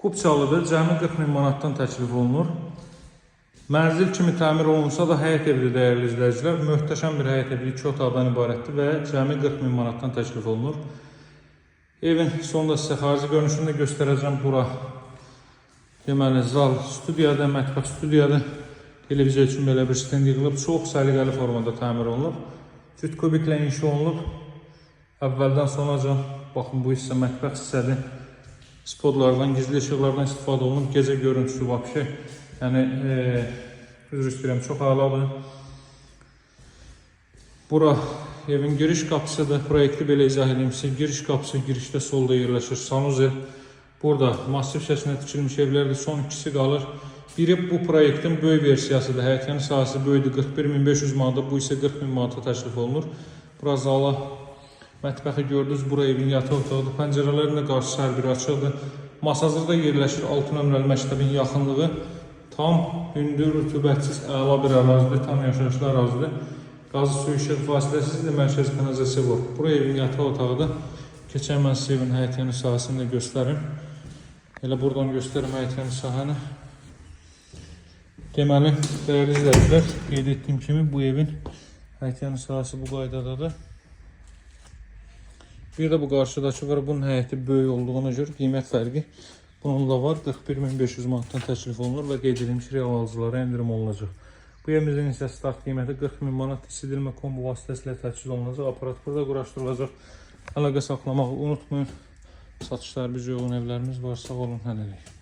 Kupçalıdır, cəmi 40.000 manatdan təklif olunur. Mənzil kimi təmir olunsa da həyət evidir dəyərli izləyicilər. Möhtəşəm bir həyət evi 2 otaqdan ibarətdir və cəmi 40.000 manatdan təklif olunur. Evin sonunda sizə xarici görünüşünü də göstərəcəm. Bura deməli zal studiyadır, mətbəx studiyadır. Televiziya üçün belə bir stend yığılıb. Çox səliqəli formada təmir olunub. Cüt kubiklə inşa olunub. Əvvəldən sonacan baxın bu hissə mətbəx hissədir. Spodlardan, gizli işıqlardan istifadə olunub. Gecə görüntüsü vəbşə. Yəni, üzr istəyirəm, çox əladır. Bura evin giriş qapısıdır. Proyekti belə izah edeyim sizə. Giriş qapısı girişdə solda yerləşir. Sanuzel. Burada massiv şəkildə tikilmiş evlərdir. Son ikisi qalır. Biri bu proyektin böyük versiyasıdır. Həyətyanı sahəsi böyüdür. 41.500 manata, bu isə 40.000 manata təklif olunur. Bura zala, mətbəxi gördünüz. Bura evin yataq otağıdır. Pəncərələrin də qarşısı hər biri açıqdır. Masazırda yerləşir 6 nömrəli məktəbin yaxınlığı. Tam hündür, rütubətsiz, əla bir ərazidir. Tam yaşayışlı ərazidir. Qazı su işıq fasiləsizdir. Mərkəzi kanalizasiya var. Bura evin yataq otağıdır. Keçən mən sizə evin həyətyanı sahəsini də göstərim. Elə buradan göstərim həyətyanı sahəni. Deməli, dəyərli izləyicilər, qeyd etdiyim kimi bu evin həyətyanı sahəsi bu qaydadadır. Bir də bu qarşıdakı var. Bunun həyəti böyük olduğuna görə qiymət fərqi bununla var. 41.500 manatdan təklif olunur və qeyd edilmiş real alıcılara endirim olunacaq. Bu evimizin isə start qiyməti 40.000 manat isidilmə kombo vasitəsilə təchiz olunacaq. Aparat burada quraşdırılacaq. Əlaqə saxlamağı unutmayın. Satışlar bizə uyğun evlərimiz var. Sağ olun, hələlik.